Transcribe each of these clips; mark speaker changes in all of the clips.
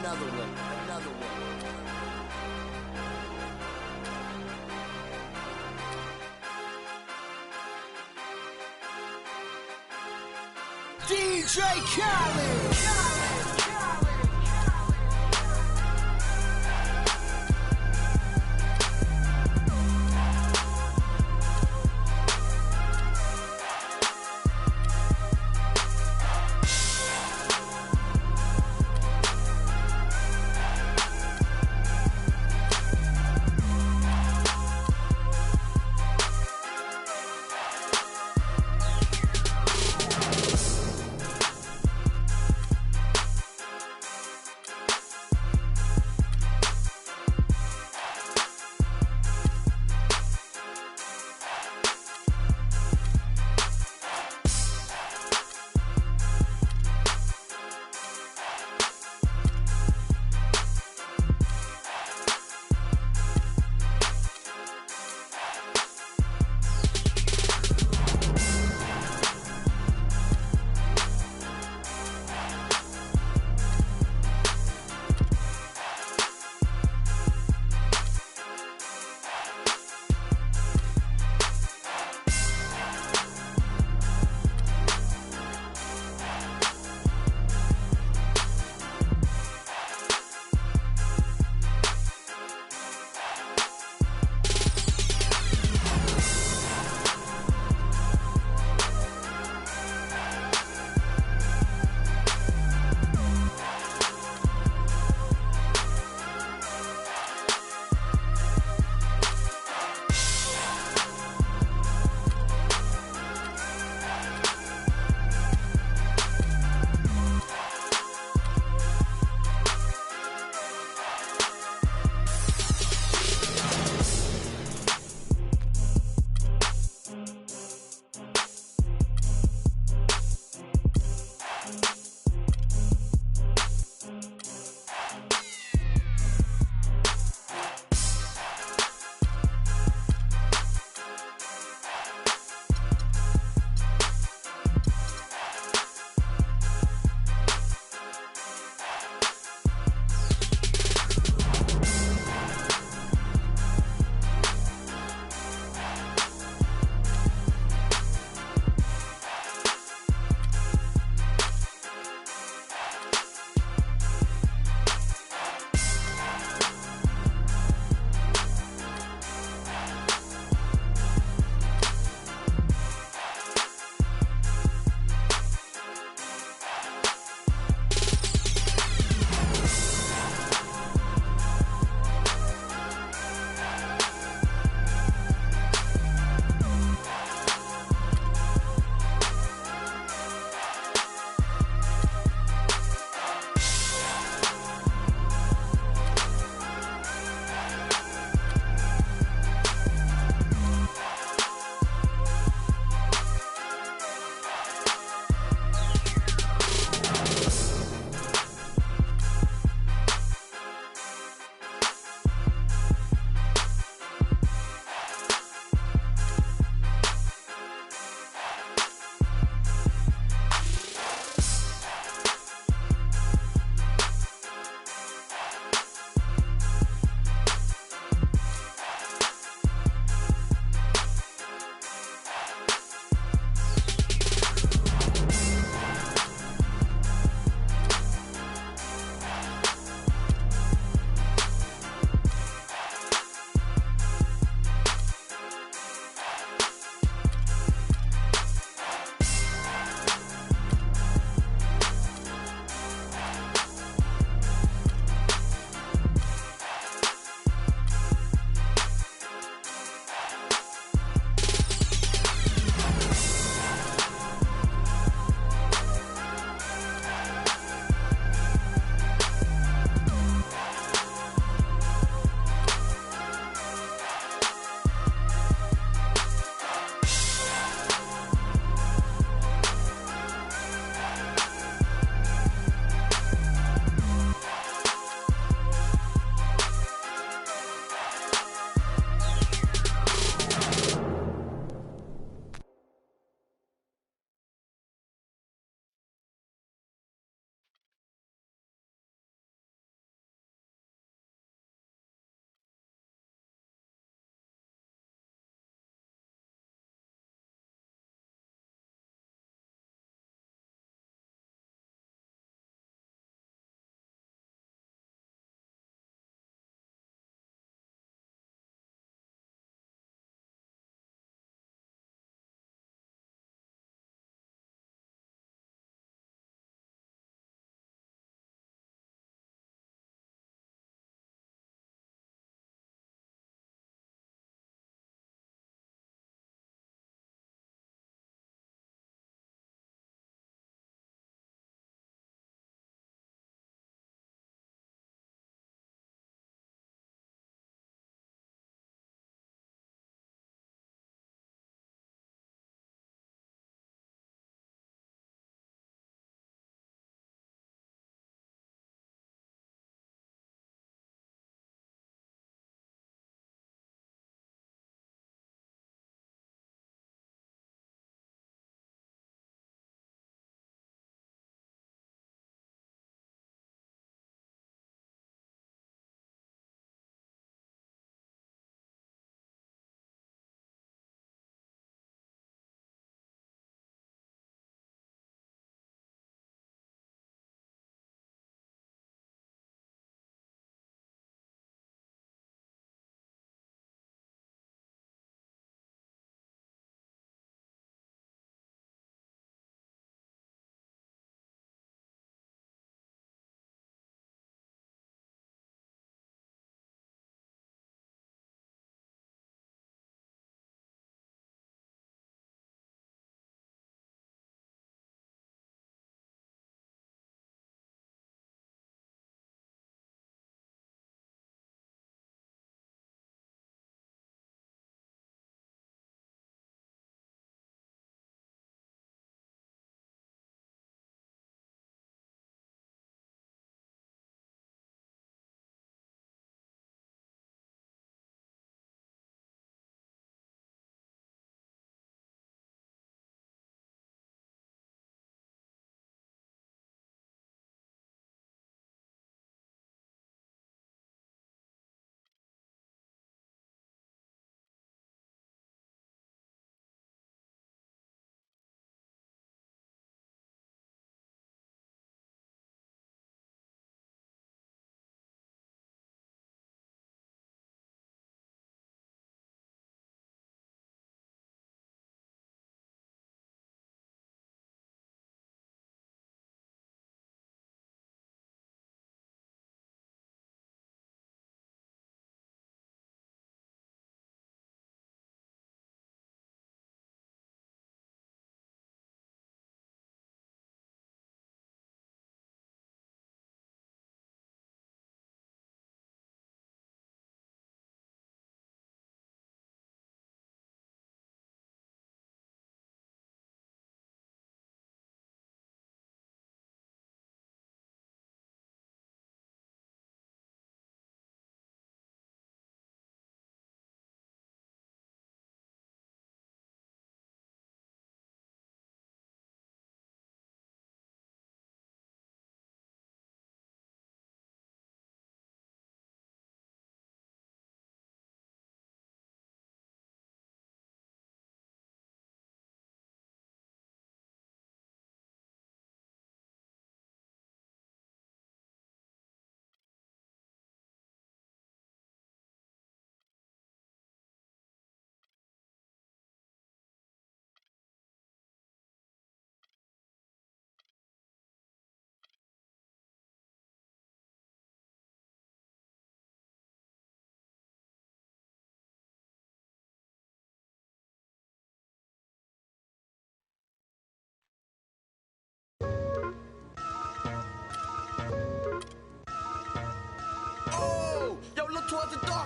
Speaker 1: Another one, another one. DJ Khaled.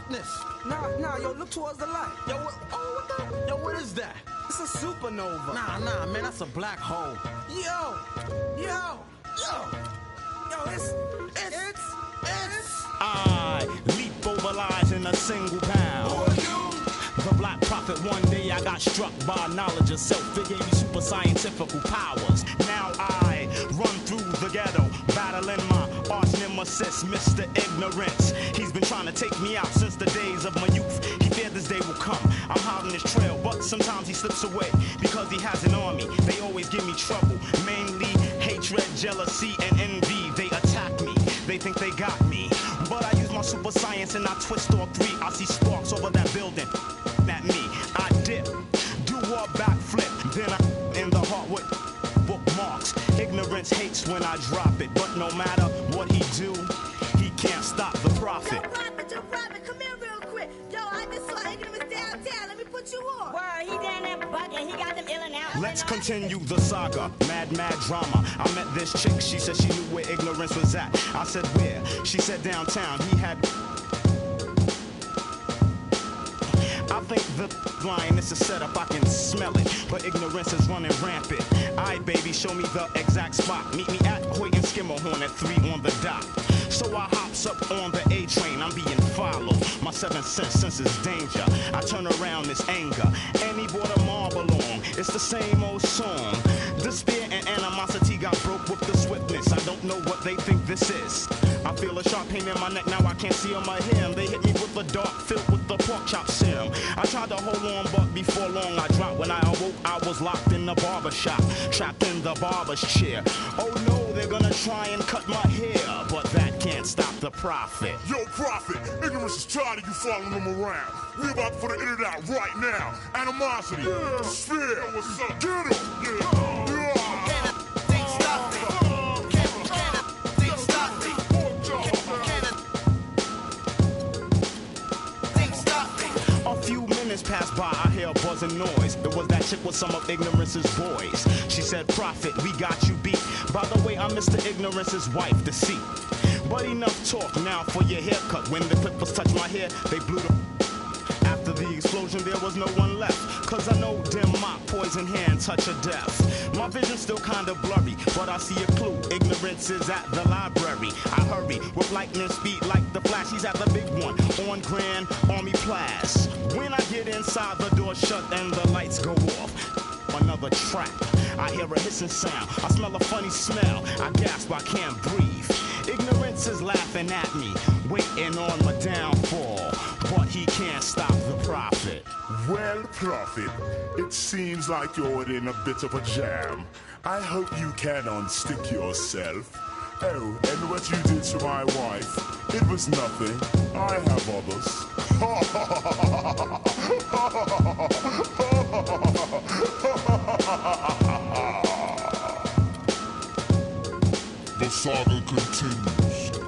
Speaker 2: darkness.
Speaker 3: Nah, yo, look towards the light.
Speaker 2: Yo, what is that?
Speaker 3: It's a supernova.
Speaker 2: Nah, man, that's a black hole.
Speaker 3: Yo, it's
Speaker 4: I leap over lies in a single bound. The black prophet, one day I got struck by knowledge of self. It gave me super scientific powers. Now I run through the ghetto, battling my arch nemesis, Mr. Ignorance. He's been trying to take me out since the days of my youth. He feared this day will come. I'm hiding his trail, but sometimes he slips away because he has an army. They always give me trouble, mainly hatred, jealousy, and envy. They attack me. They think they got me, but I use my super science and I twist all three. I see sparks over that building at me. I dip, do a backflip, then I'm in the heart with bookmarks. Ignorance hates when I drop it, but no matter what he do, he can't stop the prophet.
Speaker 5: Yo, prophet, come here real quick. Yo, I just saw Ignorance downtown. Let me put you on.
Speaker 6: Word, he down there bugging. He got them ill and out.
Speaker 4: Let's continue the saga, mad drama. I met this chick, she said she knew where Ignorance was at. I said where? She said downtown. He had... I think the line is a setup, I can smell it, but Ignorance is running rampant. Aight, baby, show me the exact spot. Meet me at Hoyt and Skimmerhorn at 3 on the dot. So I hops up on the A train, I'm being followed. My 7th sense is danger. I turn around, it's anger. And he brought a marble along. It's the same old song. Despair and animosity got broke with the swiftness. I don't know what they think this is. I feel a sharp pain in my neck, now I can't see on my hair. They hit me with a dart filled with the pork chop serum. I tried to hold on, but before long I dropped. When I awoke, I was locked in the barber shop, trapped in the barber's chair. Oh no, they're gonna try and cut my hair, but that can't stop the prophet.
Speaker 7: Yo, prophet, Ignorance is tired of you following him around. We about to put an internet out right now. Animosity, despair, what's up? Get him, yeah.
Speaker 4: Passed by, I hear a buzzing noise. It was that chick with some of Ignorance's boys. She said, prophet, we got you beat. By the way, I'm Mr. Ignorance's wife, deceit. But enough talk now for your haircut. When the clippers touched my hair, they blew the... After the explosion, there was no one left. Cause I know dim mop, poison hand, touch of death. My vision's still kinda blurry, but I see a clue. Ignorance is at the library. I hurry with lightning speed like the Flash. He's at the big one on Grand Army Place. When I get inside, the door shut and the lights go off. Another trap. I hear a hissing sound. I smell a funny smell. I gasp, I can't breathe. Ignorance is laughing at me, waiting on my downfall. But he can't stop the prophet.
Speaker 7: Well, prophet, it seems like you're in a bit of a jam. I hope you can unstick yourself. Oh, and what you did to my wife, it was nothing. I have others. The saga continues.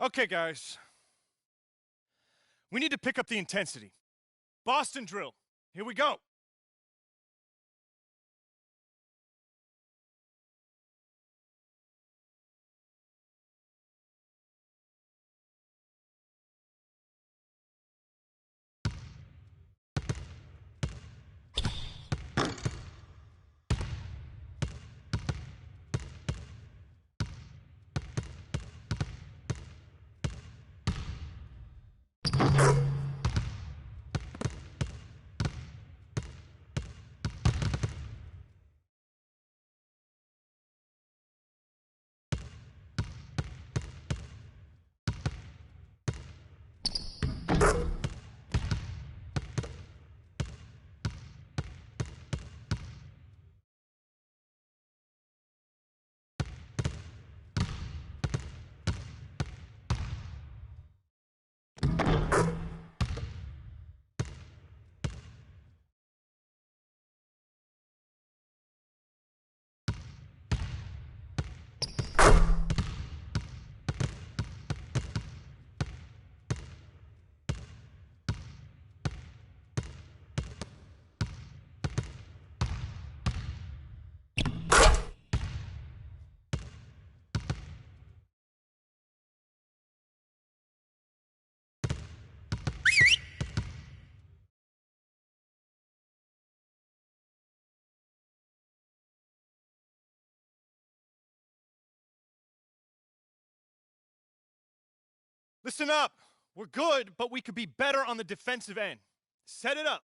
Speaker 8: Okay, guys. We need to pick up the intensity. Boston drill. Here we go. Listen up. We're good, but we could be better on the defensive end. Set it up.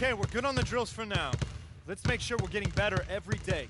Speaker 8: Okay, we're good on the drills for now. Let's make sure we're getting better every day.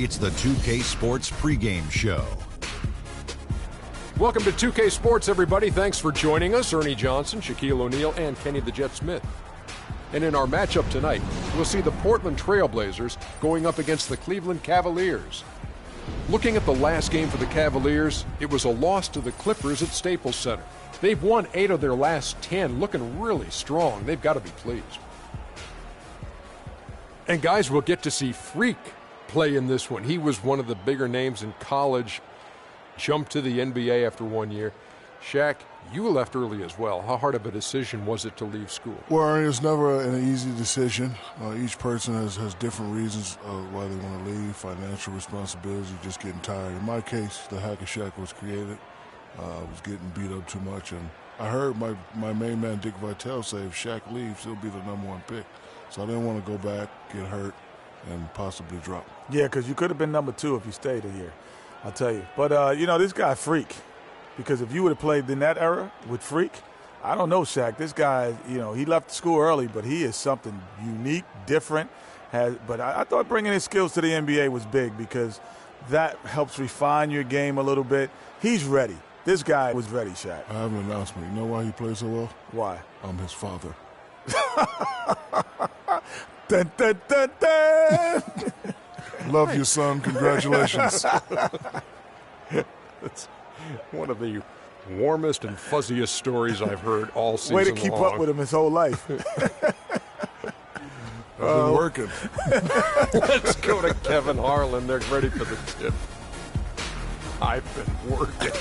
Speaker 9: It's the 2K Sports pregame show.
Speaker 10: Welcome to 2K Sports, everybody. Thanks for joining us. Ernie Johnson, Shaquille O'Neal, and Kenny the Jet Smith. And in our matchup tonight, we'll see the Portland Trail Blazers going up against the Cleveland Cavaliers. Looking at the last game for the Cavaliers, it was a loss to the Clippers at Staples Center. They've won 8 of their last 10, looking really strong. They've got to be pleased. And guys, we'll get to see Freak play in this one. He was one of the bigger names in college, jumped to the NBA after 1 year. Shaq, you left early as well. How hard of a decision was it to leave school?
Speaker 11: Well, it's never an easy decision. Each person has different reasons why they want to leave, financial responsibilities, just getting tired. In my case, the Hacker Shack was created. I was getting beat up too much, and I heard my main man, Dick Vitale, say if Shaq leaves, he'll be the #1 pick. So I didn't want to go back, get hurt, and possibly drop.
Speaker 12: Yeah, because you could have been #2 if you stayed here, I'll tell you. But, this guy, Freak, because if you would have played in that era with Freak, I don't know, Shaq. This guy, he left school early, but he is something unique, different. But I thought bringing his skills to the NBA was big because that helps refine your game a little bit. He's ready. This guy was ready, Shaq.
Speaker 11: I have an announcement. You know why he plays so well?
Speaker 12: Why?
Speaker 11: I'm his father.
Speaker 12: Dun, dun, dun, dun.
Speaker 11: Love you, son. Congratulations.
Speaker 10: That's one of the warmest and fuzziest stories I've heard all season long.
Speaker 12: Way to keep up with him his whole life.
Speaker 11: I've been working.
Speaker 10: Let's go to Kevin Harlan. They're ready for the tip. I've been working.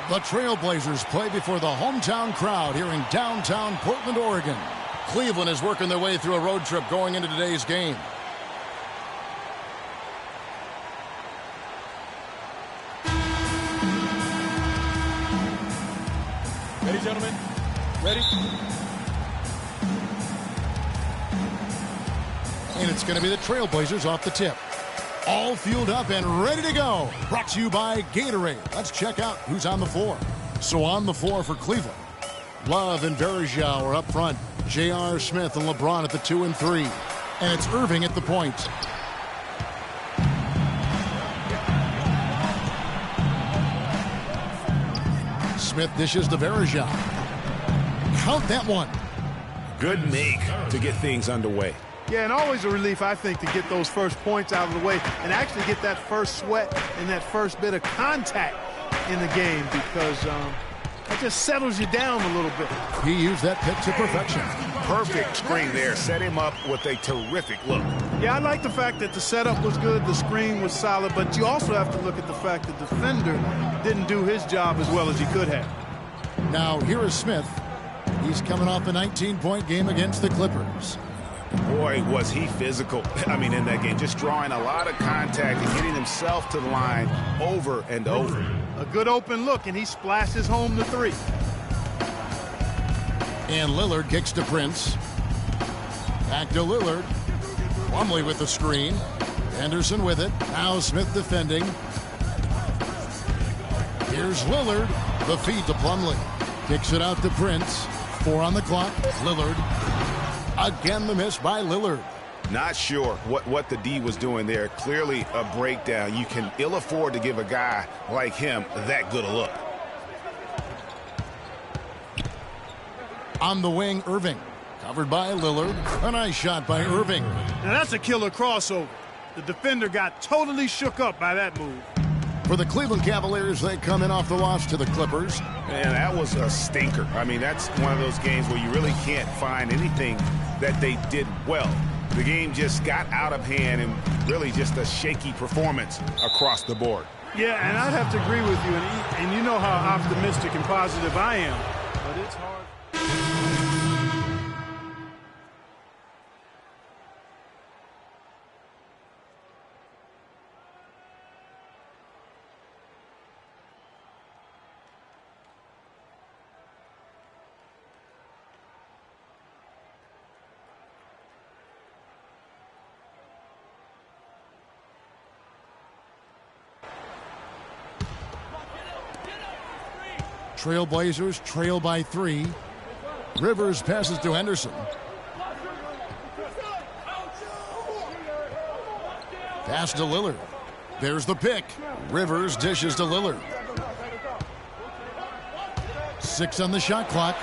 Speaker 13: The Trailblazers play before the hometown crowd here in downtown Portland, Oregon. Cleveland is working their way through a road trip going into today's game.
Speaker 10: Ready, gentlemen? Ready?
Speaker 13: And it's going to be the Trailblazers off the tip. All fueled up and ready to go. Brought to you by Gatorade. Let's check out who's on the floor. So on the floor for Cleveland, Love and Verjao are up front. J.R. Smith and LeBron at the 2 and 3. And it's Irving at the point. Smith dishes to Verjao. Count that one.
Speaker 14: Good make to get things underway.
Speaker 15: Yeah, and always a relief, I think, to get those first points out of the way and actually get that first sweat and that first bit of contact in the game because it just settles you down a little bit.
Speaker 13: He used that pick to perfection.
Speaker 14: Perfect screen there. Set him up with a terrific look.
Speaker 15: Yeah, I like the fact that the setup was good, the screen was solid, but you also have to look at the fact that the defender didn't do his job as well as he could have.
Speaker 13: Now, here is Smith. He's coming off a 19-point game against the Clippers.
Speaker 14: Boy, was he physical. I mean, in that game, just drawing a lot of contact and getting himself to the line over and over.
Speaker 15: A good open look, and he splashes home the 3.
Speaker 13: And Lillard kicks to Prince. Back to Lillard. Plumlee with the screen. Anderson with it. Now Smith defending. Here's Lillard. The feed to Plumlee. Kicks it out to Prince. 4 on the clock. Lillard. Again, the miss by Lillard.
Speaker 14: Not sure what the D was doing there. Clearly a breakdown. You can ill afford to give a guy like him that good a look.
Speaker 13: On the wing, Irving. Covered by Lillard. A nice shot by Irving.
Speaker 15: Now that's a killer crossover. The defender got totally shook up by that move.
Speaker 13: For the Cleveland Cavaliers, they come in off the loss to the Clippers.
Speaker 14: Man, that was a stinker. I mean, that's one of those games where you really can't find anything that they did well. The game just got out of hand and really just a shaky performance across the board.
Speaker 15: Yeah, and I'd have to agree with you. And you know how optimistic and positive I am, but it's hard.
Speaker 13: Trailblazers trail by 3. Rivers passes to Henderson. Pass to Lillard. There's the pick. Rivers dishes to Lillard. 6 on the shot clock.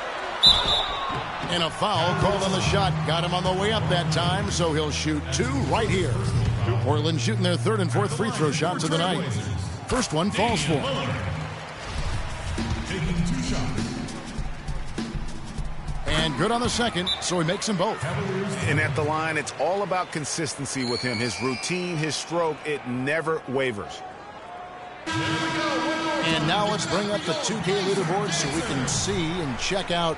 Speaker 13: And a foul called on the shot. Got him on the way up that time, so he'll shoot 2 right here. Portland shooting their 3rd and 4th free throw shots of the night. First one falls for him. And good on the second, so he makes them both.
Speaker 14: And at the line, it's all about consistency with him. His routine, his stroke, it never wavers.
Speaker 13: And now let's bring up the 2K leaderboard so we can see and check out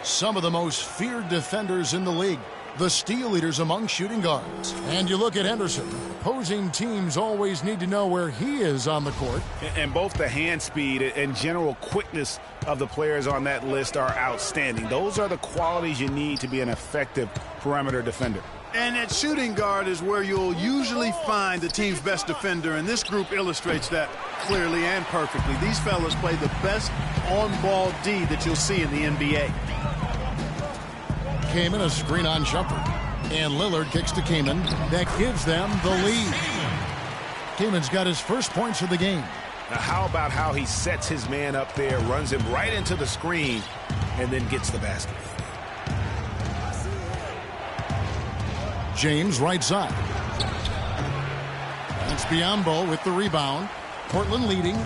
Speaker 13: some of the most feared defenders in the league. The steal leaders among shooting guards. And you look at Henderson. Opposing teams always need to know where he is on the court.
Speaker 14: And both the hand speed and general quickness of the players on that list are outstanding. Those are the qualities you need to be an effective perimeter defender.
Speaker 15: And at shooting guard is where you'll usually find the team's best defender, and this group illustrates that clearly and perfectly. These fellas play the best on-ball D that you'll see in the NBA.
Speaker 13: Kaman, a screen on jumper. And Lillard kicks to Kaman. That gives them the lead. Kaman's got his first points of the game.
Speaker 14: Now how about how he sets his man up there, runs him right into the screen, and then gets the basket.
Speaker 13: James right side. That's Biombo with the rebound. Portland leading.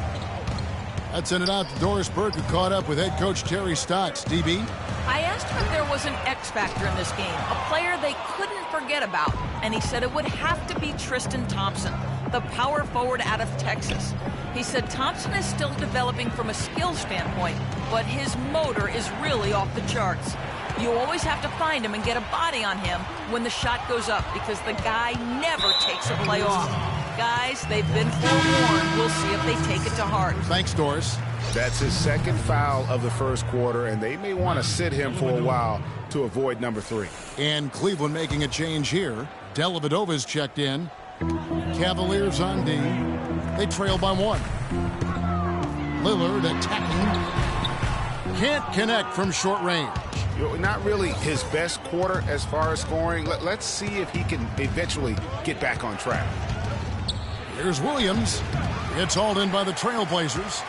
Speaker 13: That's sent it out to Doris Burke, who caught up with head coach Terry Stotts. DB?
Speaker 16: I asked him if there was an X factor in this game, a player they couldn't forget about, and he said it would have to be Tristan Thompson, the power forward out of Texas. He said Thompson is still developing from a skill standpoint, but his motor is really off the charts. You always have to find him and get a body on him when the shot goes up, because the guy never takes a play off. Guys, they've been forewarned. We'll see if they take it to heart.
Speaker 13: Thanks, Doris.
Speaker 14: That's his second foul of the first quarter, and they may want to sit him for a while to avoid number 3.
Speaker 13: And Cleveland making a change here. Dellavedova's checked in. Cavaliers on D. They trail by 1. Lillard attacking. Can't connect from short range.
Speaker 14: Not really his best quarter as far as scoring. Let's see if he can eventually get back on track.
Speaker 13: Here's Williams. It's hauled in by the Trailblazers.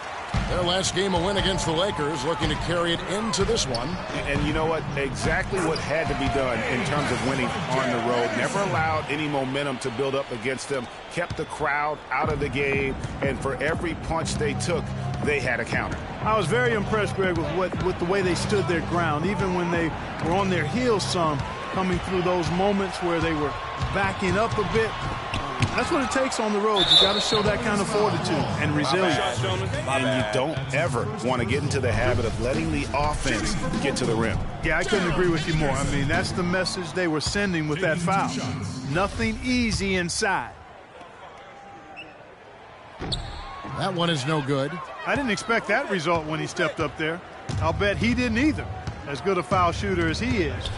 Speaker 13: Their last game, a win against the Lakers, looking to carry it into this one.
Speaker 14: And you know what? Exactly what had to be done in terms of winning on the road. Never allowed any momentum to build up against them. Kept the crowd out of the game. And for every punch they took, they had a counter.
Speaker 15: I was very impressed, Greg, with the way they stood their ground, even when they were on their heels some, coming through those moments where they were backing up a bit. That's what it takes on the road. You got to show that kind of fortitude and resilience.
Speaker 14: And you don't ever want to get into the habit of letting the offense get to the rim.
Speaker 15: Yeah, I couldn't agree with you more. I mean, that's the message they were sending with that foul. Nothing easy inside.
Speaker 13: That one is no good.
Speaker 15: I didn't expect that result when he stepped up there. I'll bet he didn't either, as good a foul shooter as he is.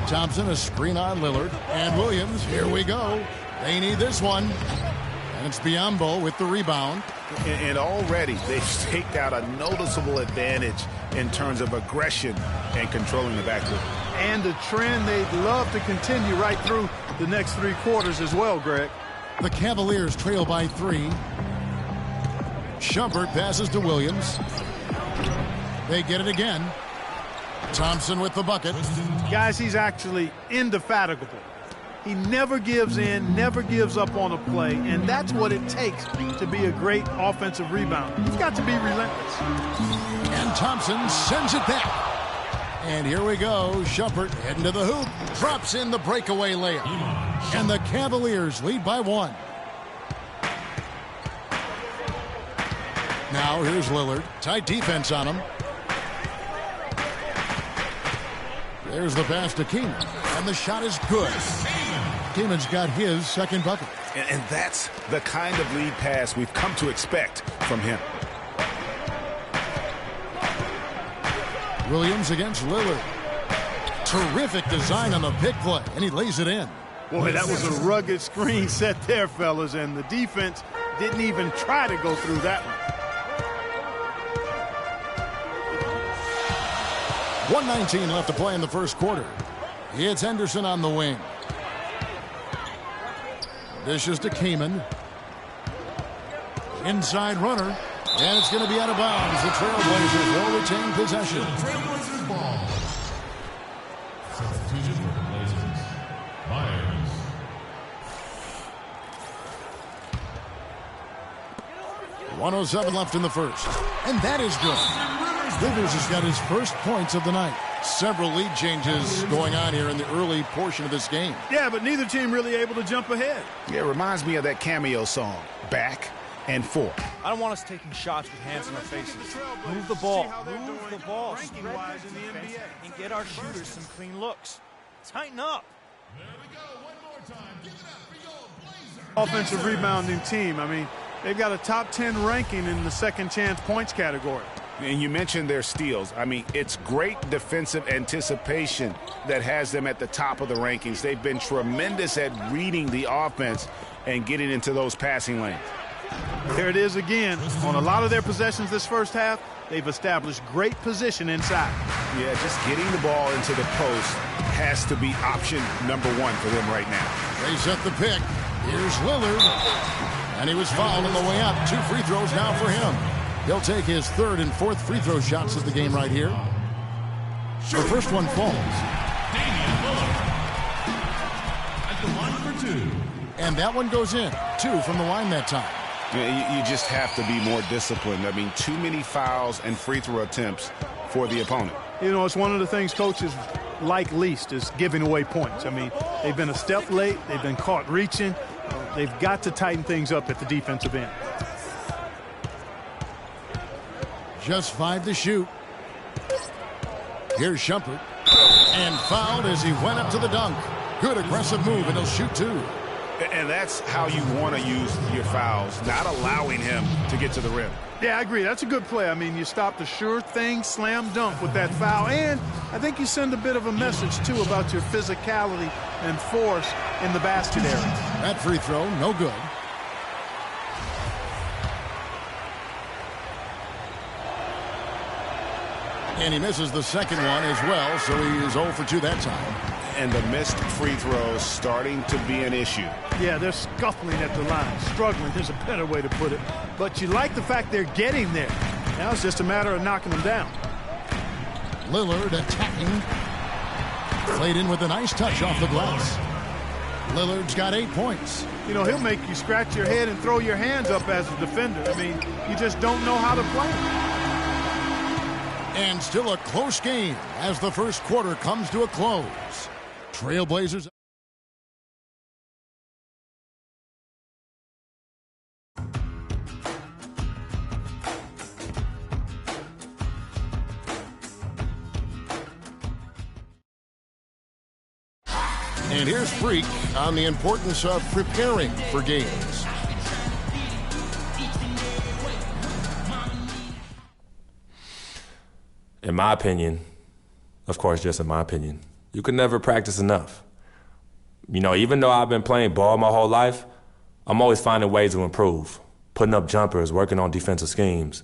Speaker 13: Thompson, a screen on Lillard. And Williams, here we go. They need this one. And it's Biombo with the rebound.
Speaker 14: And already they've staked out a noticeable advantage in terms of aggression and controlling the backcourt.
Speaker 15: And a trend they'd love to continue right through the next 3 quarters as well, Greg.
Speaker 13: The Cavaliers trail by 3. Shumpert passes to Williams. They get it again. Thompson with the bucket.
Speaker 15: Guys, he's actually indefatigable. He never gives in, never gives up on a play, and that's what it takes to be a great offensive rebounder. You've got to be relentless.
Speaker 13: And Thompson sends it back. And here we go. Shumpert heading to the hoop. Drops in the breakaway layup. And the Cavaliers lead by 1. Now here's Lillard. Tight defense on him. There's the pass to Keenan. And the shot is good. Keenan's got his second bucket.
Speaker 14: And that's the kind of lead pass we've come to expect from him.
Speaker 13: Williams against Lillard. Terrific design on the pick play, and he lays it in.
Speaker 15: Boy, that was a rugged screen set there, fellas, and the defense didn't even try to go through that one.
Speaker 13: 1:19 left to play in the first quarter. It's Henderson on the wing. Dishes to Kaman. Inside runner. And it's going to be out of bounds. The Trailblazers will retain possession.
Speaker 17: Trailblazers ball. Substitution for the Blazers. Myers.
Speaker 13: .107 left in the first. And that is good. Rivers has got his first points of the night. Several lead changes going on here in the early portion of this game.
Speaker 15: Yeah, but neither team really able to jump ahead.
Speaker 14: Yeah, it reminds me of that cameo song, Back and Forth.
Speaker 8: I don't want us taking shots with hands in our faces. Move the ball. Move the ball. Spread the defense and get our shooters some clean looks. Tighten up.
Speaker 17: There we go. One more time. Give it up for your Blazers.
Speaker 15: Offensive rebounding team. I mean, they've got a top 10 ranking in the second chance points category.
Speaker 14: And you mentioned their steals. I mean, it's great defensive anticipation that has them at the top of the rankings. They've been tremendous at reading the offense and getting into those passing lanes.
Speaker 15: There it is again. On a lot of their possessions this first half, they've established great position inside.
Speaker 14: Yeah, just getting the ball into the post has to be option number 1 for them right now.
Speaker 13: They set the pick. Here's Lillard. And he was fouled on the way up. 2 free throws now for him. He'll take his 3rd and 4th free throw shots of the game right here. The first one falls.
Speaker 17: Damian Lillard. At the line for 2.
Speaker 13: And that one goes in. 2 from the line that time.
Speaker 14: You just have to be more disciplined. I mean, too many fouls and free throw attempts for the opponent.
Speaker 15: You know, it's one of the things coaches like least is giving away points. I mean, they've been a step late. They've been caught reaching. They've got to tighten things up at the defensive end.
Speaker 13: Just 5 to shoot. Here's Shumpert. And fouled as he went up to the dunk. Good aggressive move, and he'll shoot 2.
Speaker 14: And that's how you want to use your fouls, not allowing him to get to the rim.
Speaker 15: Yeah, I agree. That's a good play. I mean, you stopped a sure thing slam dunk with that foul. And I think you send a bit of a message, too, about your physicality and force in the basket area.
Speaker 13: That free throw, no good. And he misses the second one as well, so he is 0 for 2 that time.
Speaker 14: And the missed free throws starting to be an issue.
Speaker 15: Yeah, they're scuffling at the line. Struggling is a better way to put it. But you like the fact they're getting there. Now it's just a matter of knocking them down.
Speaker 13: Lillard attacking. Played in with a nice touch off the glass. Lillard's got 8 points.
Speaker 15: You know, he'll make you scratch your head and throw your hands up as a defender. I mean, you just don't know how to play.
Speaker 13: And still a close game as the first quarter comes to a close. Trailblazers. And here's Freak on the importance of preparing for games.
Speaker 18: In my opinion, of course, just in my opinion, you can never practice enough. You know, even though I've been playing ball my whole life, I'm always finding ways to improve, putting up jumpers, working on defensive schemes.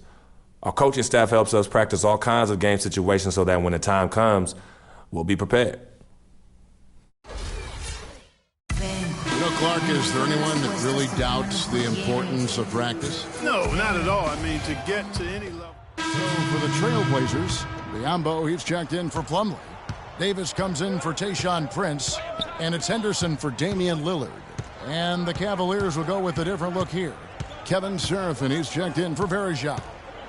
Speaker 18: Our coaching staff helps us practice all kinds of game situations so that when the time comes, we'll be prepared.
Speaker 13: You know, Clark, is there anyone that really doubts the importance of practice?
Speaker 15: No, not at all. I mean, to get to any level.
Speaker 13: So for the Trailblazers, Biombo, he's checked in for Plumlee. Davis comes in for Tayshaun Prince, and it's Henderson for Damian Lillard. And the Cavaliers will go with a different look here. Kevin Seraphin, he's checked in for Varejao.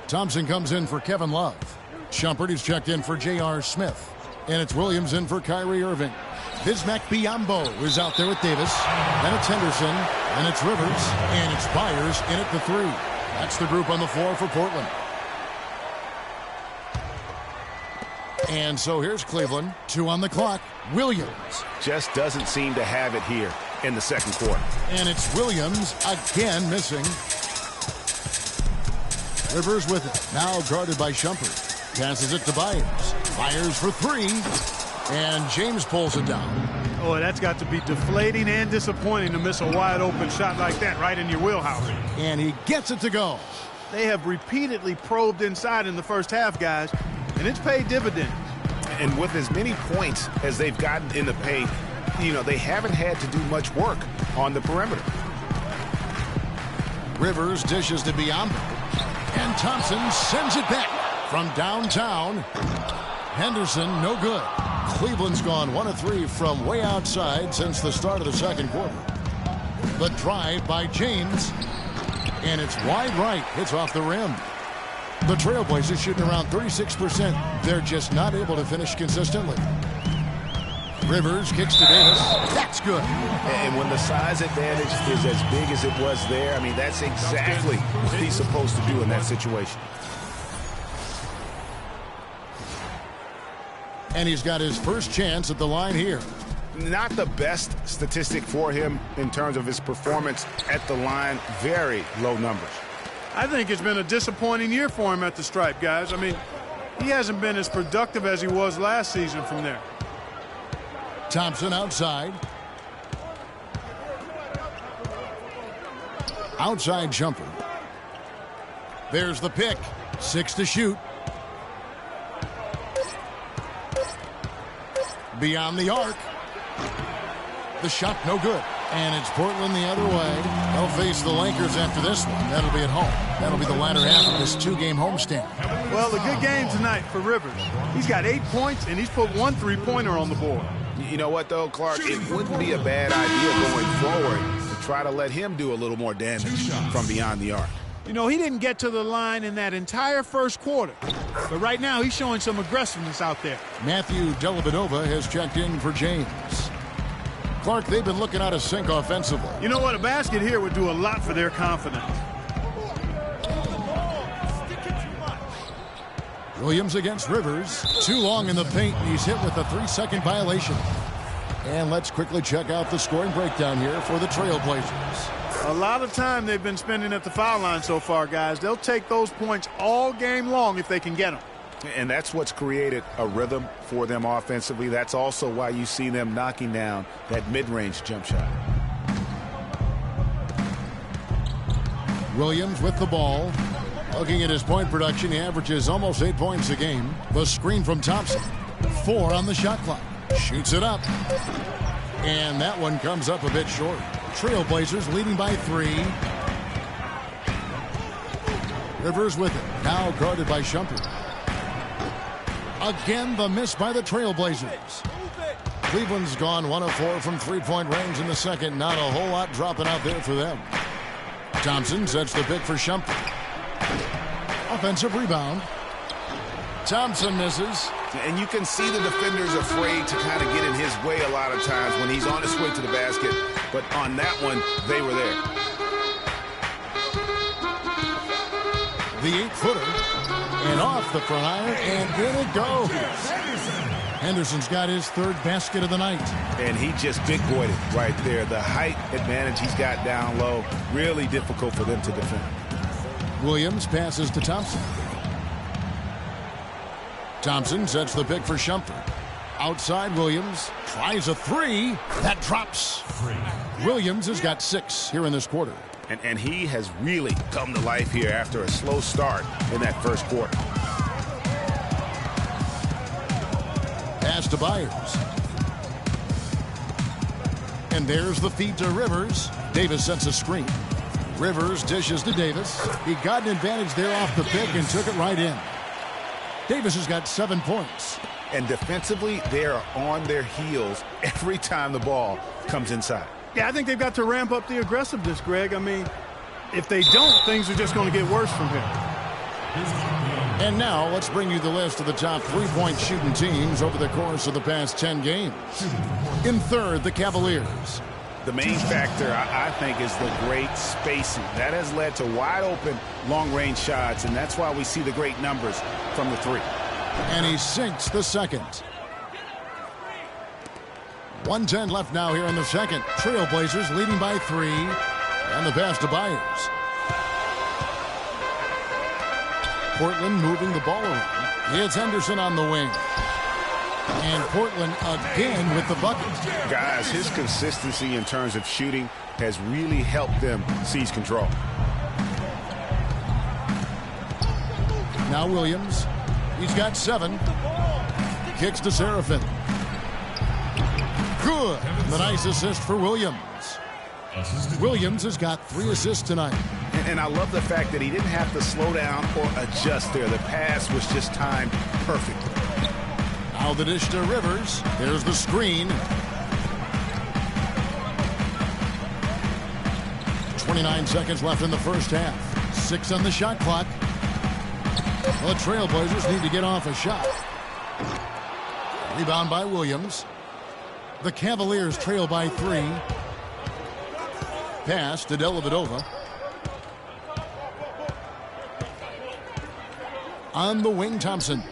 Speaker 13: Thompson comes in for Kevin Love. Shumpert, he's checked in for J.R. Smith. And it's Williams in for Kyrie Irving. Bismack Biyombo is out there with Davis. Then it's Henderson. Then it's Rivers. And it's Byers in at the 3. That's the group on the floor for Portland. And so here's Cleveland. 2 on the clock. Williams.
Speaker 14: Just doesn't seem to have it here in the second quarter.
Speaker 13: And it's Williams again missing. Rivers with it. Now guarded by Shumpert. Passes it to Byers. Byers for 3. And James pulls it down.
Speaker 15: Oh, that's got to be deflating and disappointing to miss a wide-open shot like that right in your wheelhouse.
Speaker 13: And he gets it to go.
Speaker 15: They have repeatedly probed inside in the first half, guys, and it's paid dividends.
Speaker 14: And with as many points as they've gotten in the paint, they haven't had to do much work on the perimeter.
Speaker 13: Rivers dishes to Biyombo. And Thompson sends it back from downtown. Henderson, no good. Cleveland's gone 1 of 3 from way outside since the start of the second quarter. The drive by James. And it's wide right. Hits off the rim. The Trailblazers shooting around 36%. They're just not able to finish consistently. Rivers kicks to Davis. That's good.
Speaker 14: And when the size advantage is as big as it was there, that's exactly what he's supposed to do in that situation.
Speaker 13: And he's got his first chance at the line here.
Speaker 14: Not the best statistic for him in terms of his performance at the line. Very low numbers.
Speaker 15: I think it's been a disappointing year for him at the stripe, guys. He hasn't been as productive as he was last season from there.
Speaker 13: Thompson outside. Outside jumper. There's the pick. 6 to shoot. Beyond the arc. The shot no good. And it's Portland the other way. They'll face the Lakers after this one. That'll be at home. That'll be the latter half of this 2-game homestand.
Speaker 15: Well, a good game tonight for Rivers. He's got 8 points, and he's put 1 3-pointer on the board.
Speaker 14: You know what, though, Clark? It wouldn't be a bad idea going forward to try to let him do a little more damage from beyond the arc.
Speaker 15: He didn't get to the line in that entire first quarter. But right now, he's showing some aggressiveness out there.
Speaker 13: Matthew Dellavedova has checked in for James. Clark, they've been looking out of sync offensively.
Speaker 15: You know what? A basket here would do a lot for their confidence.
Speaker 13: Williams against Rivers. Too long in the paint, and he's hit with a 3-second violation. And let's quickly check out the scoring breakdown here for the Trailblazers.
Speaker 15: A lot of time they've been spending at the foul line so far, guys. They'll take those points all game long if they can get them.
Speaker 14: And that's what's created a rhythm for them offensively. That's also why you see them knocking down that mid-range jump shot.
Speaker 13: Williams with the ball. Looking at his point production, he averages almost 8 points a game. The screen from Thompson. 4 on the shot clock. Shoots it up. And that one comes up a bit short. Trailblazers leading by 3. Rivers with it. Now guarded by Shumpert. Again, the miss by the Trailblazers. Cleveland's gone 1 of 4 from 3-point range in the second. Not a whole lot dropping out there for them. Thompson sets the pick for Shumpert. Offensive rebound. Thompson misses.
Speaker 14: And you can see the defenders afraid to kind of get in his way a lot of times when he's on his way to the basket. But on that one, they were there.
Speaker 13: The 8-footer. And off the front iron, and in it goes. Henderson's got his 3rd basket of the night.
Speaker 14: And he just big-boyed it right there. The height advantage he's got down low, really difficult for them to defend.
Speaker 13: Williams passes to Thompson. Thompson sets the pick for Shumpert. Outside Williams, tries a 3. That drops. Williams has got 6 here in this quarter.
Speaker 14: And he has really come to life here after a slow start in that first quarter.
Speaker 13: Pass to Byers. And there's the feed to Rivers. Davis sets a screen. Rivers dishes to Davis. He got an advantage there off the pick and took it right in. Davis has got 7 points.
Speaker 14: And defensively, they are on their heels every time the ball comes inside.
Speaker 15: Yeah, I think they've got to ramp up the aggressiveness, Greg. If they don't, things are just going to get worse from here.
Speaker 13: And now let's bring you the list of the top three-point shooting teams over the course of the past 10 games. In third, the Cavaliers.
Speaker 14: The main factor, I think, is the great spacing. That has led to wide-open, long-range shots, and that's why we see the great numbers from the three.
Speaker 13: And he sinks the second. 1:10 left now here in the second. Trailblazers leading by 3. And the pass to Byers. Portland moving the ball around. It's Henderson on the wing. And Portland again with the bucket.
Speaker 14: Guys, his consistency in terms of shooting has really helped them seize control.
Speaker 13: Now Williams. He's got 7. Kicks to Seraphin. Good. The nice assist for Williams. Williams has got 3 assists tonight.
Speaker 14: And I love the fact that he didn't have to slow down or adjust there. The pass was just timed perfectly.
Speaker 13: Now the dish to Rivers. There's the screen. 29 seconds left in the first half. 6 on the shot clock. The Trailblazers need to get off a shot. Rebound by Williams. The Cavaliers trail by 3. Pass to Dellavedova. On the wing, Thompson.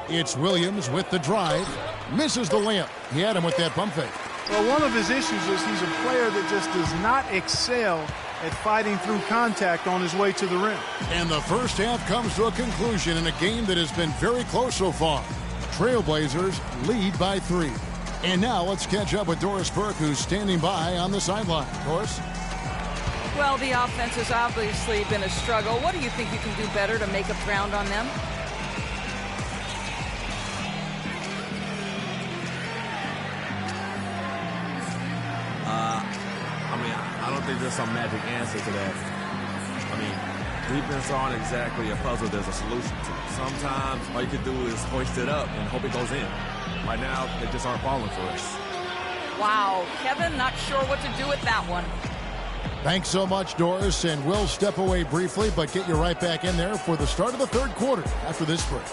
Speaker 13: It's Williams with the drive. Misses the layup. He had him with that pump fake.
Speaker 15: Well, one of his issues is he's a player that just does not excel at fighting through contact on his way to the rim.
Speaker 13: And the first half comes to a conclusion in a game that has been very close so far. Trailblazers lead by 3. And now let's catch up with Doris Burke, who's standing by on the sideline. Doris?
Speaker 16: Well, the offense has obviously been a struggle. What do you think you can do better to make up ground on them?
Speaker 2: I don't think there's some magic answer to that. Defense aren't exactly a puzzle there's a solution to. Sometimes all you can do is hoist it up and hope it goes in. Right now, they just aren't falling for us.
Speaker 16: Wow, Kevin, not sure what to do with that one.
Speaker 13: Thanks so much, Doris, and we'll step away briefly, but get you right back in there for the start of the third quarter after this break.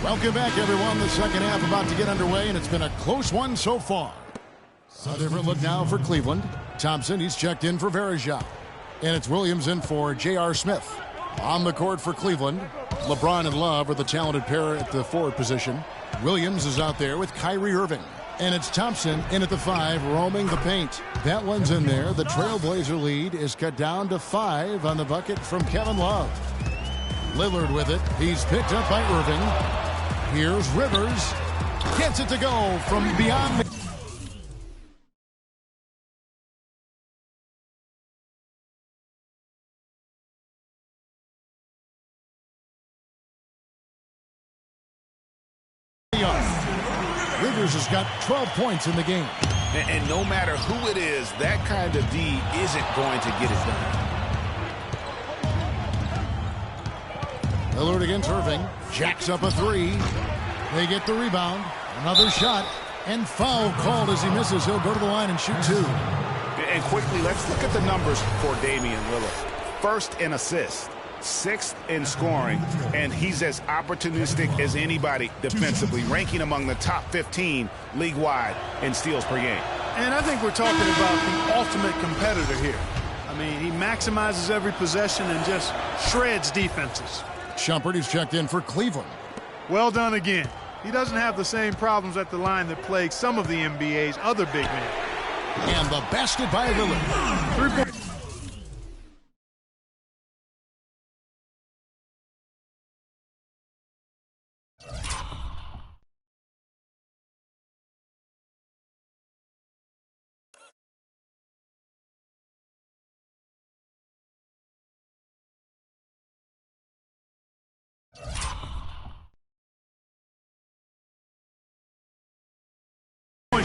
Speaker 13: Welcome back, everyone. The second half about to get underway, and it's been a close one so far. A different look now for Cleveland. Thompson, he's checked in for Verejao. And it's Williams in for J.R. Smith. On the court for Cleveland, LeBron and Love are the talented pair at the forward position. Williams is out there with Kyrie Irving. And it's Thompson in at the 5, roaming the paint. That one's in there. The Trailblazer lead is cut down to 5 on the bucket from Kevin Love. Lillard with it. He's picked up by Irving. Here's Rivers. Gets it to go from beyond the... Rivers has got 12 points in the game.
Speaker 14: And no matter who it is, that kind of D isn't going to get it done.
Speaker 13: Lillard against Irving. Jacks up a 3. They get the rebound. Another shot. And foul called as he misses. He'll go to the line and shoot 2.
Speaker 14: And quickly, let's look at the numbers for Damian Lillard. First in assists. 6th in scoring. And he's as opportunistic as anybody defensively, ranking among the top 15 league-wide in steals per game.
Speaker 15: And I think we're talking about the ultimate competitor here. I mean, he maximizes every possession and just shreds defenses.
Speaker 13: Shumpert is checked in for Cleveland.
Speaker 15: Well done again. He doesn't have the same problems at the line that plague some of the NBA's other big men.
Speaker 13: And the basket by Lillard. 3 points.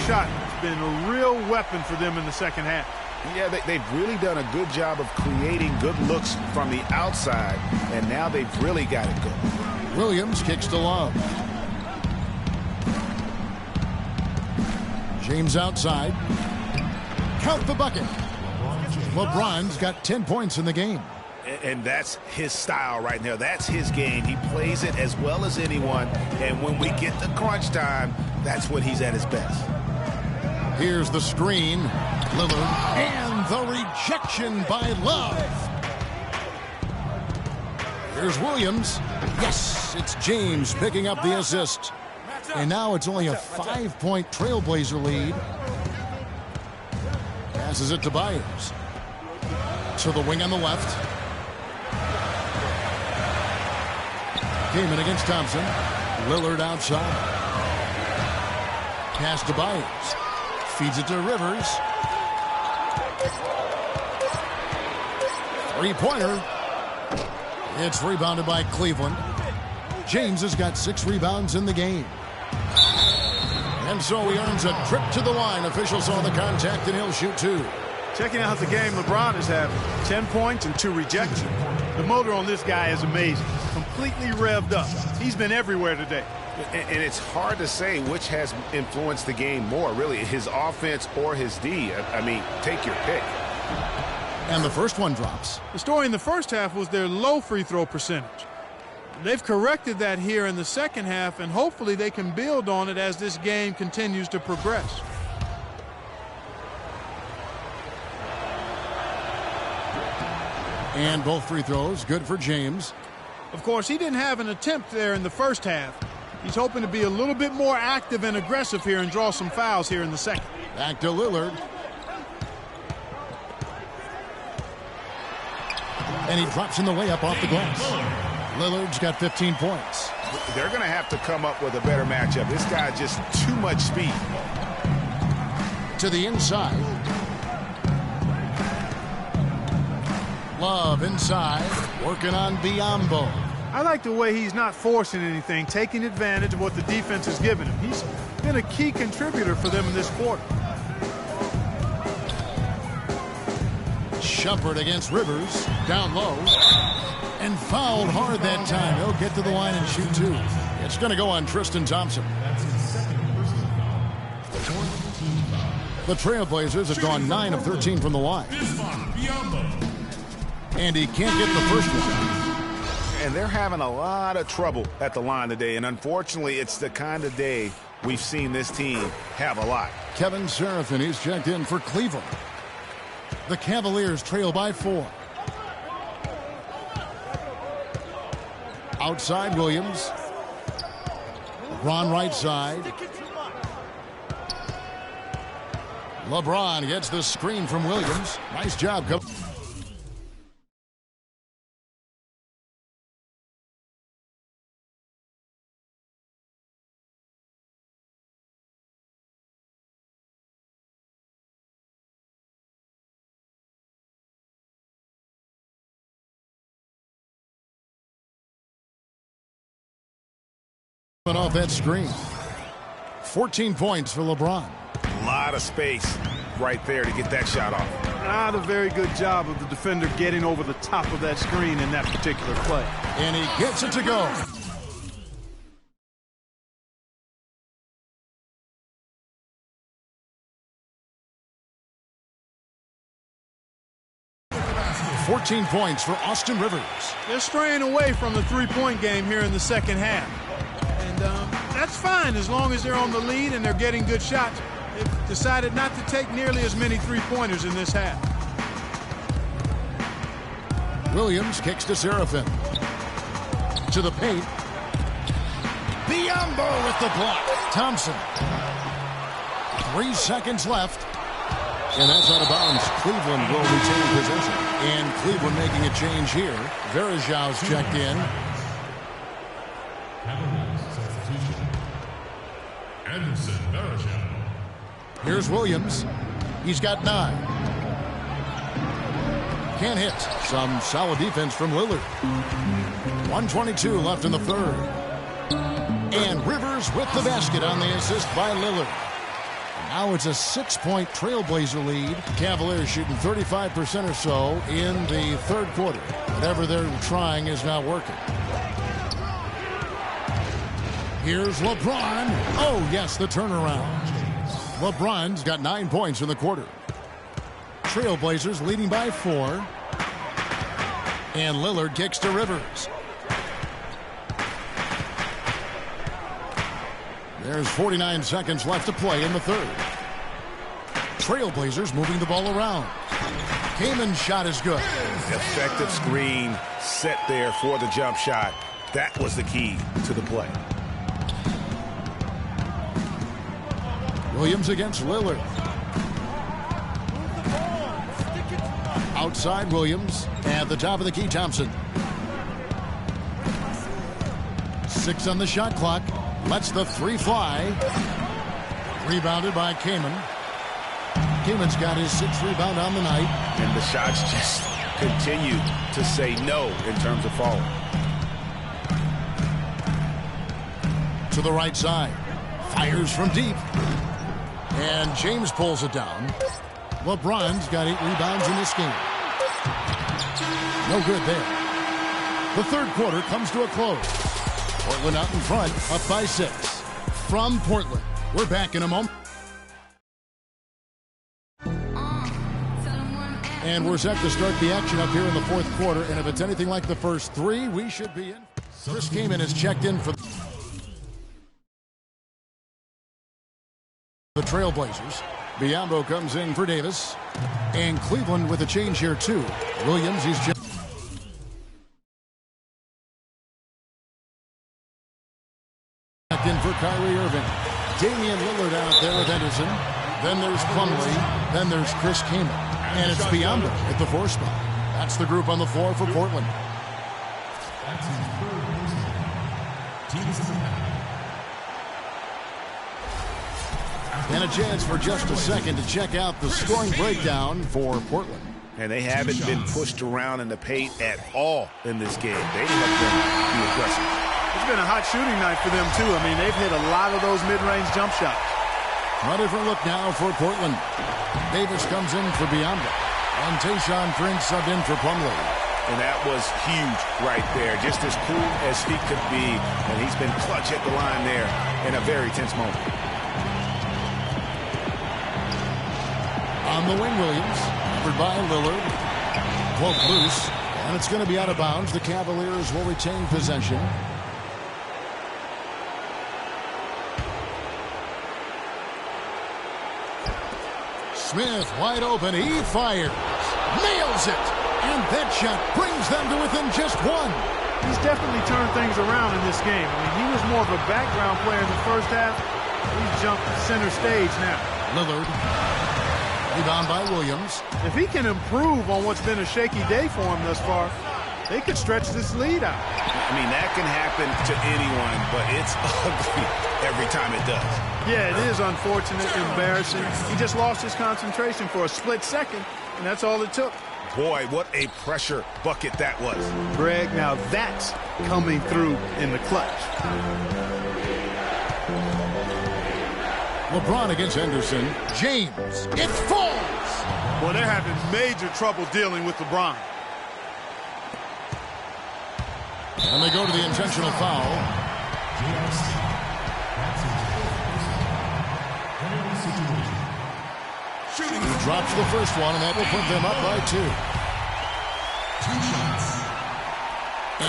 Speaker 15: shot. It's been a real weapon for them in the second half.
Speaker 14: Yeah, they've really done a good job of creating good looks from the outside, and now they've really got it going.
Speaker 13: Williams kicks to Love. James outside. Count the bucket. LeBron's got 10 points in the game.
Speaker 14: And that's his style right now. That's his game. He plays it as well as anyone. And when we get to crunch time, that's when he's at his best.
Speaker 13: Here's the screen. Lillard. And the rejection by Love. Here's Williams. Yes, it's James picking up the assist. And now it's only a 5-point Trailblazer lead. Passes it to Byers. To the wing on the left. Came in against Thompson. Lillard outside. Pass to Byers. Feeds it to Rivers. Three-pointer. It's rebounded by Cleveland. James has got 6 rebounds in the game. And so he earns a trip to the line. Officials saw the contact, and he'll shoot 2.
Speaker 15: Checking out the game LeBron is having. 10 points and 2 rejections. The motor on this guy is amazing. Completely revved up. He's been everywhere today.
Speaker 14: And it's hard to say which has influenced the game more, really, his offense or his D. I mean, take your pick.
Speaker 13: And the first one drops.
Speaker 15: The story in the first half was their low free throw percentage. They've corrected that here in the second half, and hopefully they can build on it as this game continues to progress.
Speaker 13: And both free throws good for James.
Speaker 15: Of course, he didn't have an attempt there in the first half. He's hoping to be a little bit more active and aggressive here and draw some fouls here in the second.
Speaker 13: Back to Lillard. And he drops in the way up off the glass. Lillard's got 15 points.
Speaker 14: They're going to have to come up with a better matchup. This guy just too much speed.
Speaker 13: To the inside. Love inside. Working on Biyombo.
Speaker 15: I like the way he's not forcing anything, taking advantage of what the defense has given him. He's been a key contributor for them in this quarter.
Speaker 13: Shumpert against Rivers. Down low. And fouled hard that time. He'll get to the line and shoot 2. It's going to go on Tristan Thompson. The Trailblazers have gone 9 of 13 from the line. And he can't get the first one.
Speaker 14: And they're having a lot of trouble at the line today. And unfortunately, it's the kind of day we've seen this team have a lot.
Speaker 13: Kevin Seraphin, he's checked in for Cleveland. The Cavaliers trail by 4. Outside Williams. LeBron right side. LeBron gets the screen from Williams. Nice job. Off that screen. 14 points for LeBron.
Speaker 14: A lot of space right there to get that shot off.
Speaker 15: Not a very good job of the defender getting over the top of that screen in that particular play.
Speaker 13: And he gets it to go. $14 points for Austin Rivers.
Speaker 15: They're straying away from the three-point game here in the second half. And that's fine as long as they're on the lead and they're getting good shots. They've decided not to take nearly as many three-pointers in this half.
Speaker 13: Williams kicks to Seraphin. To the paint. Biyombo with the block. Thompson. 3 seconds left. And that's out of bounds. Cleveland will retain possession. And Cleveland making a change here. Verajau's checked in.
Speaker 17: Anderson Verajau.
Speaker 13: Here's Williams. He's got 9. Can't hit. Some solid defense from Lillard. 1:22 left in the third. And Rivers with the basket on the assist by Lillard. Now it's a 6-point Trailblazer lead. Cavaliers shooting 35% or so in the third quarter. Whatever they're trying is not working. Here's LeBron. Oh, yes, the turnaround. LeBron's got 9 points in the quarter. Trailblazers leading by 4. And Lillard kicks to Rivers. There's 49 seconds left to play in the third. Trailblazers moving the ball around. Kamen's shot is good.
Speaker 14: Effective screen set there for the jump shot. That was the key to the play.
Speaker 13: Williams against Lillard. Outside Williams. At the top of the key, Thompson. 6 on the shot clock. Lets the 3 fly. Rebounded by Kaman. Kaman's got his 6th rebound on the night.
Speaker 14: And the shots just continue to say no in terms of falling.
Speaker 13: To the right side. Fires from deep. And James pulls it down. LeBron's got 8 rebounds in this game. No good there. The third quarter comes to a close. Portland out in front, up by 6. From Portland, we're back in a moment. And we're set to start the action up here in the fourth quarter. And if it's anything like the first 3, we should be in. Chris Kaman has checked in for the Trailblazers. Biyombo comes in for Davis. And Cleveland with a change here, too. Williams, he's just in for Kyrie Irving. Damian Lillard out there with Henderson. Then there's Plumlee. Then there's Chris Kaman. And it's Biyombo at the 4 spot. That's the group on the floor for Portland. And a chance for just a second to check out the scoring breakdown for Portland.
Speaker 14: And they haven't been pushed around in the paint at all in this game. They have been aggressive.
Speaker 15: It's been a hot shooting night for them, too. I mean, they've hit a lot of those mid-range jump shots.
Speaker 13: A different look now for Portland. Davis comes in for Biyombo. And Tayshaun Prince subbed in for Plumlee.
Speaker 14: And that was huge right there. Just as cool as he could be. And he's been clutch at the line there in a very tense moment.
Speaker 13: On the wing, Williams. Covered by Lillard. Poked loose. And it's going to be out of bounds. The Cavaliers will retain possession. Smith wide open. He fires. Nails it. And that shot brings them to within just 1.
Speaker 15: He's definitely turned things around in this game. I mean, he was more of a background player in the first half. He's jumped center stage now.
Speaker 13: Lillard. Rebound by Williams.
Speaker 15: If he can improve on what's been a shaky day for him thus far, they could stretch this lead out.
Speaker 14: I mean, that can happen to anyone, but it's ugly every time it does.
Speaker 15: Yeah, it is unfortunate, embarrassing. He just lost his concentration for a split second, and that's all it took.
Speaker 14: Boy, what a pressure bucket that was.
Speaker 15: Greg, now that's coming through in the clutch.
Speaker 13: LeBron against Henderson. James. It falls.
Speaker 15: Well, they're having major trouble dealing with LeBron.
Speaker 13: And they go to the intentional foul. He drops the first one, and that will put them up by 2.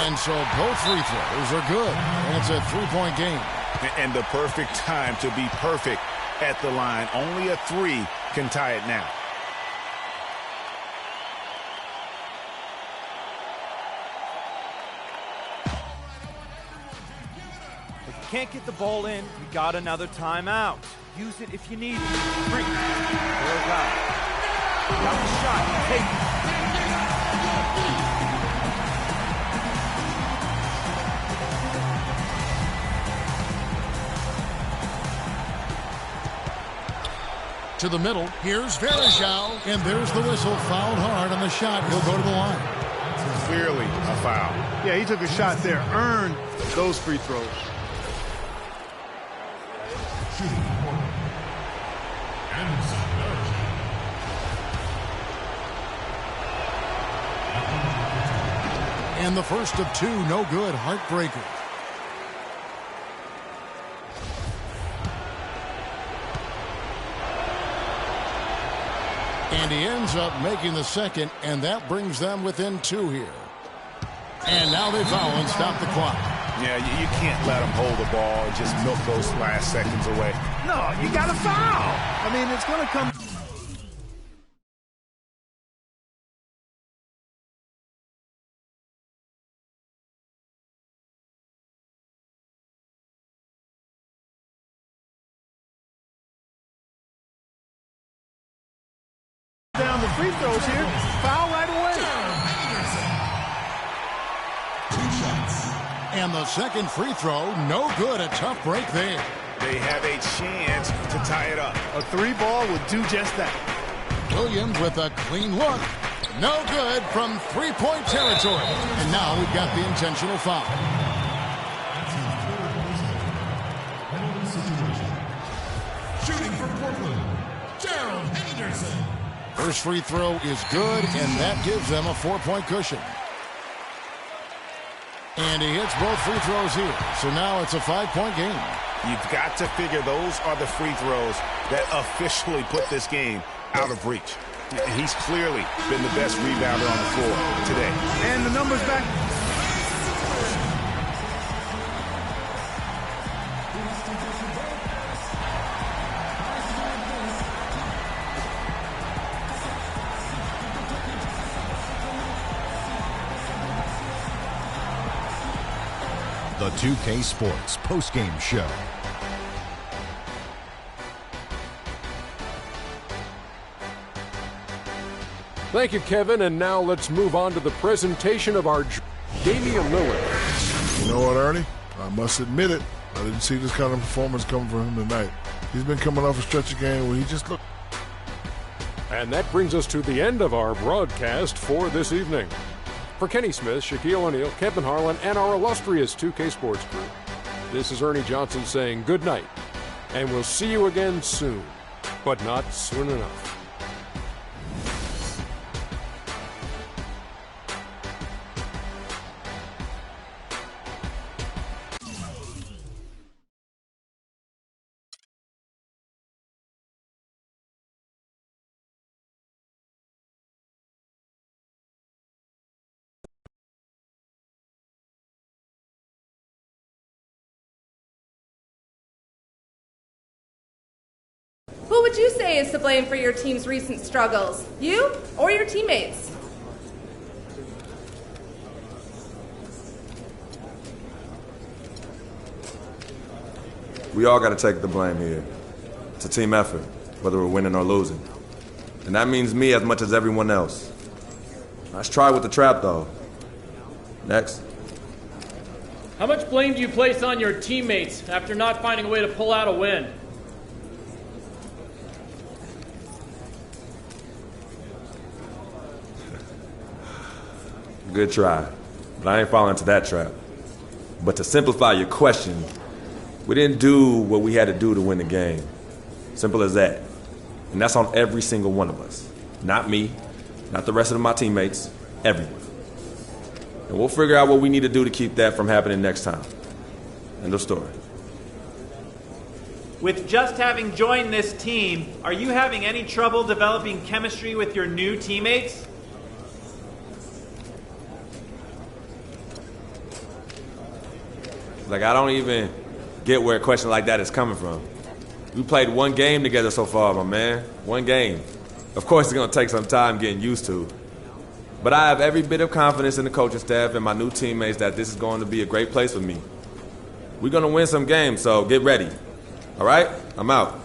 Speaker 13: And so both free throws are good. And it's a 3-point game.
Speaker 14: And the perfect time to be perfect at the line. Only a 3 can tie it now.
Speaker 8: If you can't get the ball in, you got another timeout. Use it if you need it. 3. Throws out. Got the shot. Take it.
Speaker 13: To the middle. Here's Varejao. And there's the whistle. Fouled hard on the shot. He'll go to the line.
Speaker 14: Clearly a foul.
Speaker 15: Yeah, he took a shot there. Earned those free throws.
Speaker 13: And the first of two, no good, heartbreaker. And he ends up making the second, and that brings them within 2 here. And now they foul and stop the clock.
Speaker 14: Yeah, you can't let them hold the ball and just milk those last seconds away. No, you got to foul.
Speaker 15: I mean, it's going to come. Down the free throws here. Foul right away.
Speaker 13: And the second free throw, no good. A tough break there.
Speaker 14: They have a chance to tie it up.
Speaker 15: A 3-ball would do just that.
Speaker 13: Williams with a clean look. No good from three-point territory. And now we've got the intentional foul.
Speaker 17: Shooting for Portland, Gerald Henderson.
Speaker 13: First free throw is good, and that gives them a 4-point cushion. And he hits both free throws here. So now it's a 5-point game.
Speaker 14: You've got to figure those are the free throws that officially put this game out of reach. He's clearly been the best rebounder on the floor today.
Speaker 15: And the numbers back.
Speaker 9: The 2K Sports postgame show.
Speaker 10: Thank you, Kevin. And now let's move on to the presentation of our Damian Lillard.
Speaker 11: You know what, Ernie? I must admit it. I didn't see this kind of performance coming from him tonight. He's been coming off a stretch of game where he just looked.
Speaker 10: And that brings us to the end of our broadcast for this evening. For Kenny Smith, Shaquille O'Neal, Kevin Harlan, and our illustrious 2K Sports crew, this is Ernie Johnson saying good night, and we'll see you again soon, but not soon enough.
Speaker 19: Who would you say is to blame for your team's recent struggles? You or your teammates?
Speaker 2: We all got to take the blame here. It's a team effort, whether we're winning or losing. And that means me as much as everyone else. Let's try with the trap, though. Next.
Speaker 20: How much blame do you place on your teammates after not finding a way to pull out a win?
Speaker 2: Good try, but I ain't falling into that trap. But to simplify your question, we didn't do what we had to do to win the game. Simple as that. And that's on every single one of us. Not me, not the rest of my teammates, everyone. And we'll figure out what we need to do to keep that from happening next time. End of story.
Speaker 21: With just having joined this team, are you having any trouble developing chemistry with your new teammates?
Speaker 2: Like, I don't even get where a question like that is coming from. We played one game together so far, my man. One game. Of course, it's going to take some time getting used to. But I have every bit of confidence in the coaching staff and my new teammates that this is going to be a great place for me. We're going to win some games, so get ready. All right? I'm out.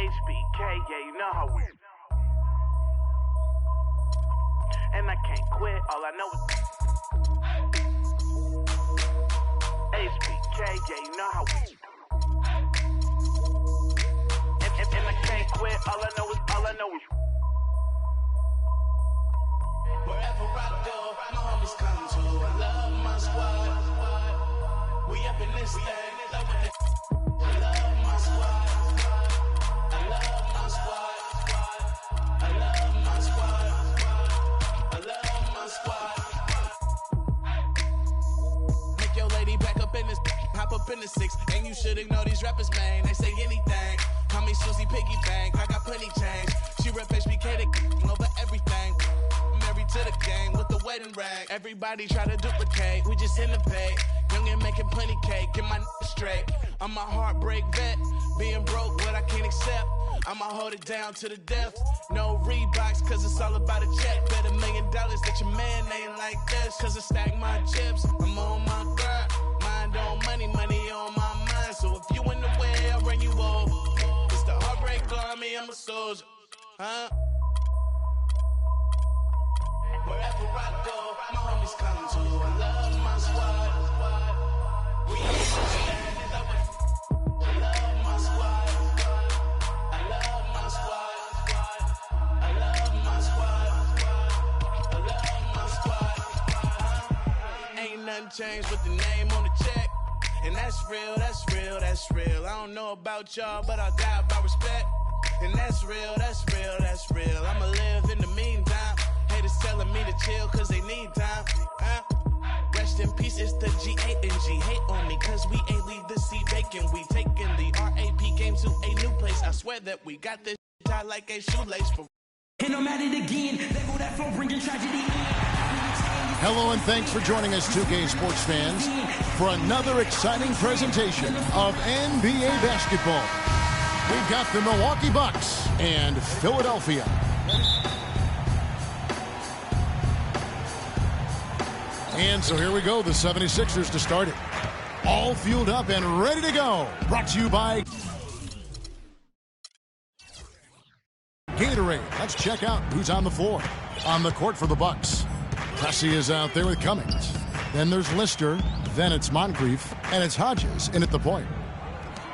Speaker 1: HBK, yeah, you know how we. And I can't quit, all I know is HBK, yeah, you know how we. And I can't quit, all I know is. Wherever I go, my homies come to. I love my squad. We up in this thing, love with it. I love my squad. I love my squad. I love my squad. I love my squad. Make your lady back up in this, hop up in the 6, and you should ignore these rappers, man. They say anything. Call me Susie Piggy Bank. I got plenty change. She rep HBK to over everything. Married to the game with the wedding rag. Everybody try to duplicate. We just innovate. Young and making plenty cake. Get my straight. I'm a heartbreak vet. Being broke, what I can't accept. I'ma hold it down to the death. No Reeboks, cause it's all about a check. Bet $1 million that your man ain't like this. Cause I stack my chips. I'm on my grind. Mind on money, money on my mind. So if you in the way, I'll run you over. It's the heartbreak army, I'm a soldier. Huh? Wherever I go, my homies come to. I love my squad. We ain't standing up with. I love my squad. I love my squad. I love my squad. I love my squad. Ain't nothing changed with the name on the check. And that's real, that's real, that's real. I don't know about y'all, but I die by respect. And that's real, that's real, that's real. I'ma live in the meantime. Haters telling me to chill cause they need time. Rest in peace, it's the G-A-N-G. Hate on me cause we ain't leave the seat vacant. We taking the RAP game to a new place. I swear that we got this tied like a shoelace for.
Speaker 4: And I'm at it again. They go that flow, bringing tragedy.
Speaker 13: Hello and thanks for joining us, 2K sports fans, for another exciting presentation of NBA basketball. We've got the Milwaukee Bucks and Philadelphia. And so here we go, the 76ers to start it. All fueled up and ready to go. Brought to you by Gatorade. Let's check out who's on the floor. On the court for the Bucks, Pressey is out there with Cummings. Then there's Lister. Then it's Moncrief. And it's Hodges in at the point.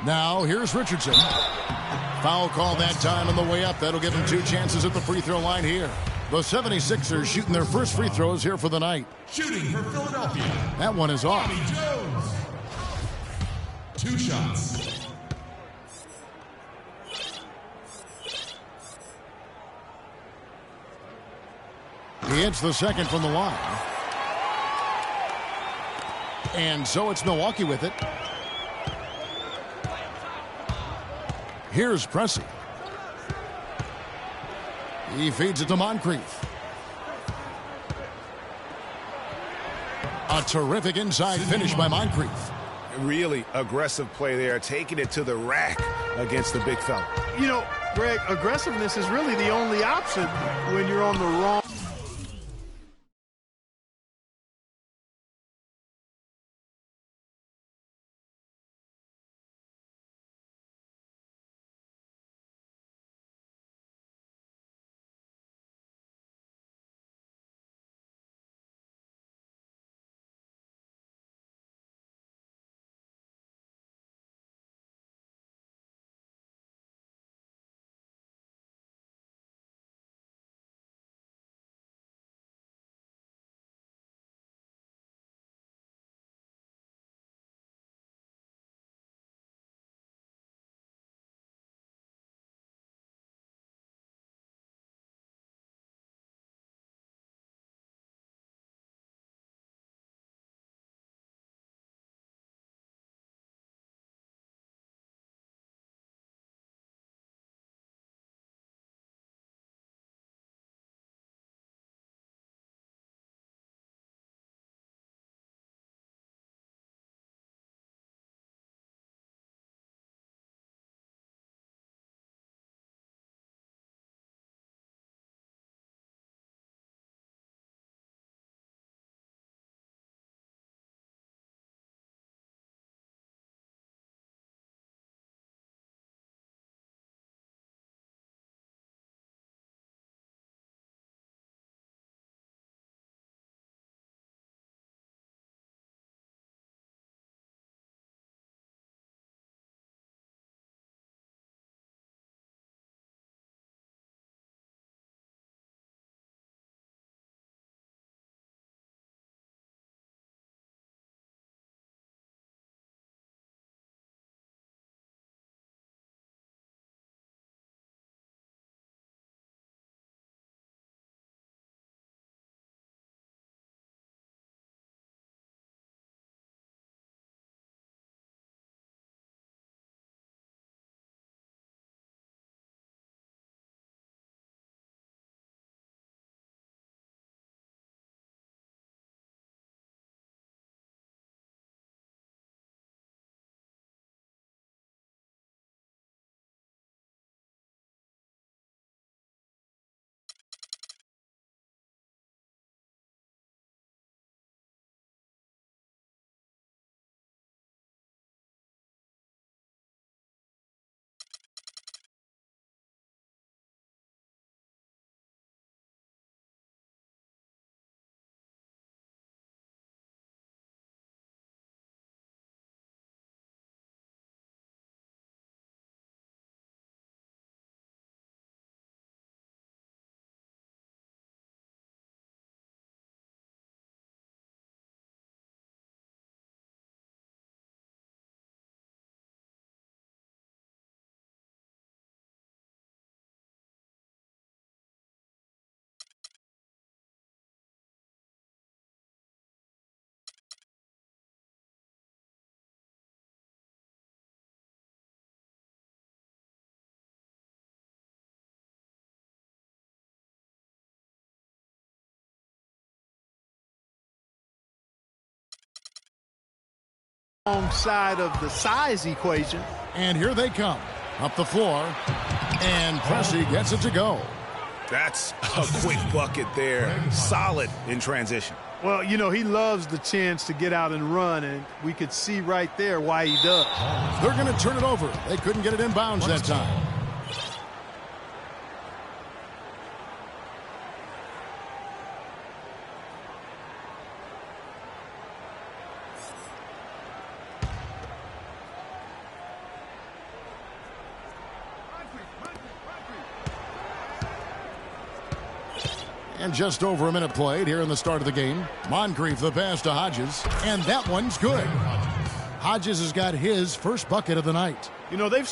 Speaker 13: Now here's Richardson. Foul call that time on the way up. That'll give him 2 chances at the free throw line here. The 76ers shooting their first free throws here for the night.
Speaker 17: Shooting for Philadelphia.
Speaker 13: That one is off.
Speaker 17: Bobby Jones. 2 shots.
Speaker 13: He hits the second from the line. And so it's Milwaukee with it. Here's Pressey. He feeds it to Moncrief. A terrific inside finish by Moncrief.
Speaker 14: Really aggressive play there, taking it to the rack against the big fella.
Speaker 15: You know, Greg, aggressiveness is really the only option when you're on the wrong. wrong side of the size equation.
Speaker 13: And here they come. Up the floor. And Pressey gets it to go.
Speaker 14: That's a quick bucket there. Solid in transition.
Speaker 15: Well, you know, he loves the chance to get out and run, and we could see right there why he does.
Speaker 13: They're going to turn it over. They couldn't get it in bounds that time. And just over a minute played here in the start of the game. Moncrief the pass to Hodges, and that one's good. Hodges has got his first bucket of the night.
Speaker 15: You know, they've